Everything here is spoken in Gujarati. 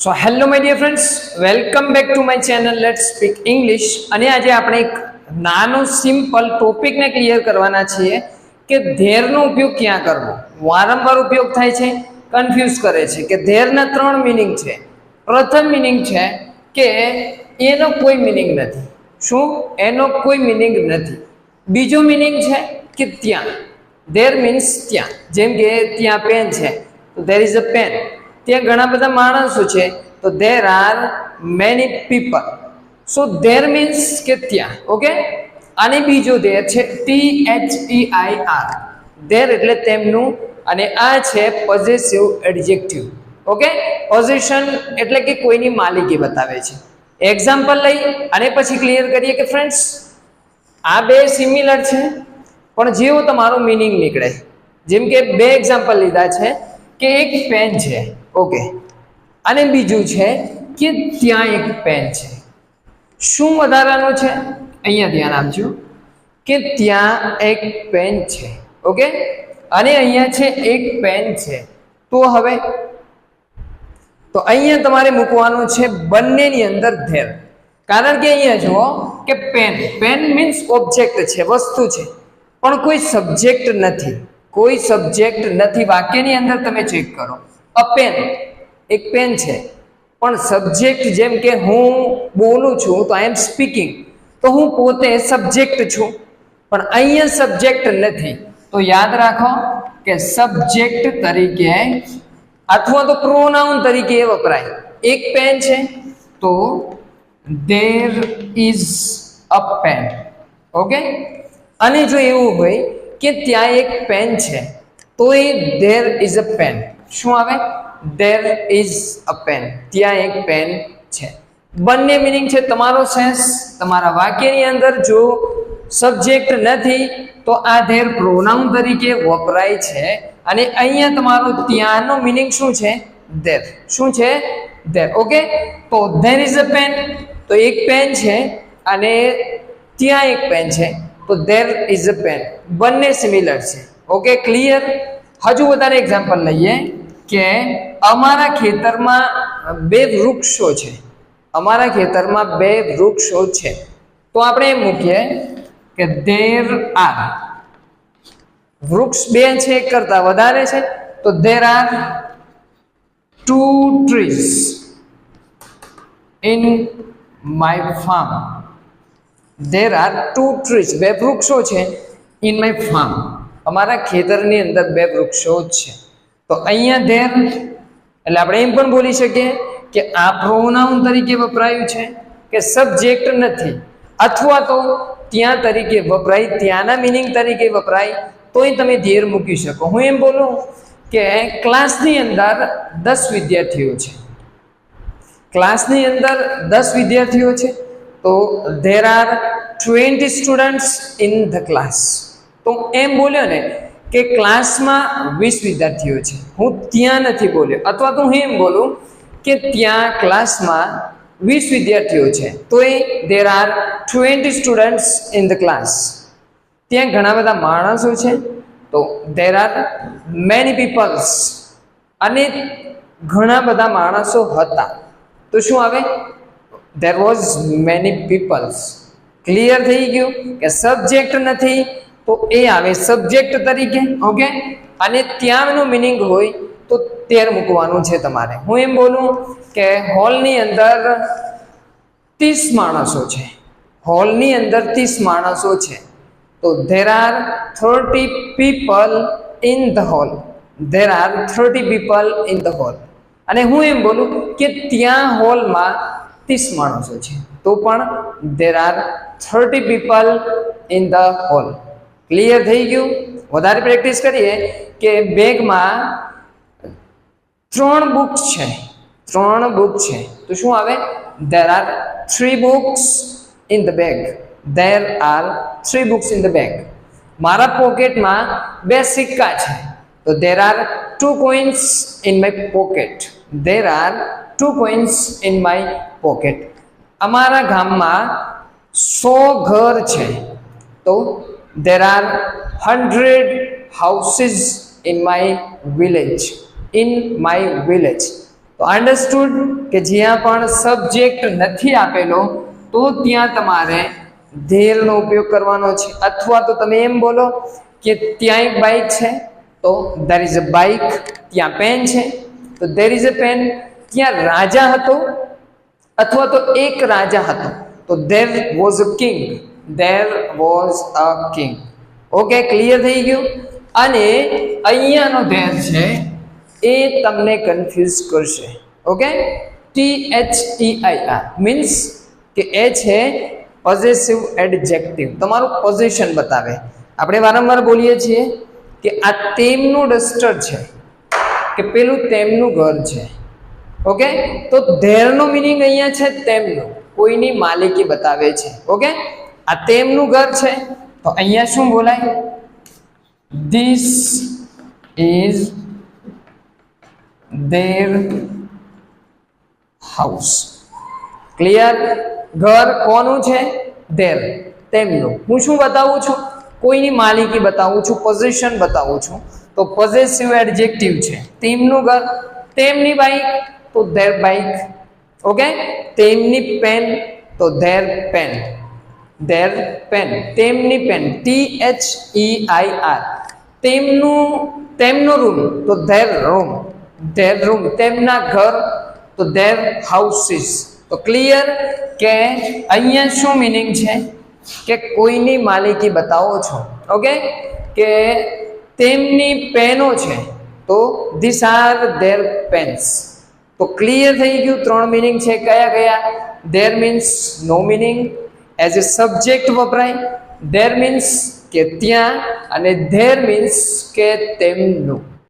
So hello my dear friends, welcome back to my channel let's speak English. અને આજે આપણે એક નાનો સિમ્પલ ટોપિકને ક્લિયર કરવાના છીએ કે ધેરનો ઉપયોગ ક્યાં કરવો. વારંવાર ઉપયોગ થાય છે, કન્ફ્યુઝ કરે છે કે ધેરના ત્રણ મિનિંગ છે. પ્રથમ મિનિંગ છે કે એનો કોઈ મિનિંગ નથી. શું? એનો કોઈ મિનિંગ નથી. બીજો મિનિંગ છે કે ત્યાં. ધેર મીન્સ ત્યાં. જેમ કે ત્યાં પેન છે તો ધેર ઇઝ અ પેન. ત્યાં ઘણા બધા માણસો છે તો there are many people. So there means કે ત્યાં. ઓકે, અને બીજો ધેર છે THEIR. ધેર એટલે તેમનું, અને આ છે પોઝેસિવ એડજેક્ટિવ. ઓકે, પોઝેશન એટલે કે કોઈની માલિકી બતાવે છે. એક્ઝામ્પલ લઈ અને પછી ક્લિયર કરીએ કે ફ્રેન્ડ્સ આ બે સિમિલર છે પણ જેવો તમારો મિનિંગ નીકળે. જેમ કે બે એક્ઝામ્પલ લીધા છે કે એક પેન છે, ઓકે, અને બીજું છે કે ત્યાં એક પેન છે. શું વધારાનું છે? અહીંયા ધ્યાન આપજો કે ત્યાં એક પેન છે, ઓકે, અને અહીંયા છે એક પેન છે. તો હવે તો અહીંયા તમારે મૂકવાનું છે બંનેની અંદર ધેર. કારણ કે અહીંયા જુઓ કે પેન, પેન મીન્સ ઓબ્જેક્ટ છે, વસ્તુ છે, પણ કોઈ સબ્જેક્ટ નથી. કોઈ સબ્જેક્ટ નથી. વાક્યની અંદર તમે ચેક કરો, અ પેન, એક પેન છે, પણ સબ્જેક્ટ જેમ કે હું બોલું છું તો આઈ એમ સ્પીકિંગ, તો હું પોતે સબ્જેક્ટ છું, પણ અહીંયા સબ્જેક્ટ નથી. તો યાદ રાખો કે સબ્જેક્ટ તરીકે અથવા તો પ્રોનાઉન તરીકે એ વપરાય. એક પેન છે તો there is a pen. Okay, અને જો એવું હોય કે ત્યાં એક પેન છે તો એ ધેર ઇઝ અ પેન. શું આવે? There is a pen. ત્યાં એક પેન છે. બંને મિનિંગ છે. તમારો સેન્સ તમારા વાક્યની અંદર જો સબ્જેક્ટ નથી તો આ ધેર પ્રોનાઉન તરીકે વપરાય છે, અને અહીંયા તમારો ત્યાંનો મિનિંગ શું છે? ધેર. શું છે? ધેર. ઓકે, તો ધેર ઇઝ અ પેન, તો એક પેન છે, અને ત્યાં એક પેન છે તો ધેર ઇઝ અ પેન. બંને સિમિલર છે. Okay, clear? હજુ વધારે એક્ઝામ્પલ લઈએ કે અમારા ખેતરમાં બે વૃક્ષો છે. અમારા ખેતરમાં બે વૃક્ષો છે. તો આપણે એમ મૂકીએ કે ધેર આર. વૃક્ષ બે છે, એક કરતા વધારે છે, તો there are 2 trees in my farm. There are 2 trees. બે વૃક્ષો છે ઇન માય ફાર્મ. અમારા ખેતરની અંદર બે વૃક્ષો છે. તો અહીંયા ધેર એટલે આપણે એમ પણ બોલી શકીએ કે આ પ્રોનાઉન તરીકે વપરાયું છે કે સબ્જેક્ટ નથી, અથવા તો ત્યાં તરીકે વપરાય, ત્યાંના મિનિંગ તરીકે વપરાય, તોય તમે ધેર મૂકી શકો. હું એમ બોલું કે ક્લાસની અંદર 10 વિદ્યાર્થીઓ છે. ક્લાસની અંદર 10 વિદ્યાર્થીઓ છે તો there are 20 students in the class. તો એમ બોલ્યો ને કે ક્લાસમાં 20 વિદ્યાર્થીઓ છે. હું ત્યાં નથી બોલ્યો. અથવા તો હું એમ બોલું કે ત્યાં ક્લાસમાં 20 વિદ્યાર્થીઓ છે તો એ there are 20 students in the class. ત્યાં ઘણા બધા માણસો છે તો ધેર આર મેની પીપલ્સ. અને ઘણા બધા માણસો હતા તો શું આવે? There was many peoples. Clear થઈ ગયું કે સબ્જેક્ટ નથી તો એ આવે સબ્જેક્ટ તરીકે. ઓકે, અને ત્યાંનો મિનિંગ હોય તો તેર મૂકવાનું છે તમારે. હું એમ બોલું કે હોલની અંદર 30 માણસો છે. હોલની અંદર 30 માણસો છે તો there are 30 people in the hall. There are 30 people in the hall. અને હું એમ બોલું કે ત્યાં હોલમાં 30 માણસો છે તો પણ there are 30 people in the hall. Clear થઈ ગયું? વધારે પ્રેક્ટિસ કરીએ કે બેગમાં 3 બુક્સ છે. 3 બુક છે તો શું આવે? There are 3 books in the bag. There are 3 books in the bag. મારા પોકેટમાં 2 સિક્કા છે તો there are 2 coins in my pocket. There are 2 coins in my pocket. અમારા ગામમાં 100 ઘર છે તો there are 100 houses in my village. In my village. તો અંડરસ્ટુડ કે જ્યાં પણ સબ્જેક્ટ નથી આપેલો તો ત્યાં તમારે ધેરનો ઉપયોગ કરવાનો છે, અથવા તો તમે એમ બોલો કે ત્યાં એક બાઇક છે તો ધેર ઇઝ અ બાઇક, ત્યાં પેન છે તો ધેર ઇઝ અ પેન, ત્યાં રાજા હતો અથવા તો એક રાજા હતો તો there was a king, there was a king. Okay, clear થઈ ગયું. અને અહીંયાનો ધેર છે એ તમને કન્ફ્યુઝ કરશે. ઓકે, THEIR મીન્સ કે એ છે પોઝેસિવ એડજેક્ટિવ, તમારું પોઝિશન બતાવે. આપણે વારંવાર બોલીએ છીએ કે આ તેમનું ડસ્ટર છે, કે પેલું તેમનું ઘર છે. ઓકે, તો ધેરનો મિનિંગ અહીંયા છે તેમનું, કોઈની માલિકી બતાવે છે. ઓકે, આ તેમનું ઘર છે તો અહીંયા શું બોલાય? This is their house. Clear? ઘર કોનું છે? ધેર, તેમનું. હું શું બતાવું છું? કોઈની માલિકી બતાવું છું, પોઝિશન બતાવું છું. તો પોઝેસિવ એડજેક્ટિવ છે. તેમનું ઘર, તેમની બાઇક તો ધેર બાઇક. ઓકે, તેમની પેન તો ધેર પેન, ધેર પેન, તેમની પેન, THEIR. તેમનો રૂમ તો ધેર રૂમ, ધેર રૂમ, તેમના ઘર તો ધેર હાઉસીસ. તો ક્લિયર કે અહીંયા શું મિનિંગ છે કે કોઈની માલિકી બતાવો છો. ઓકે, કે તેમની પેનો છે તો ધીસ આર ધેર પેન્સ. તો ક્લિયર થઈ ગયું. ત્રણ મિનિંગ છે. કયા કયા? There means no meaning, as a subject વપરાય. ધેર મીન્સ કે ત્યાં, અને ધેર મીન્સ કે તેમનું.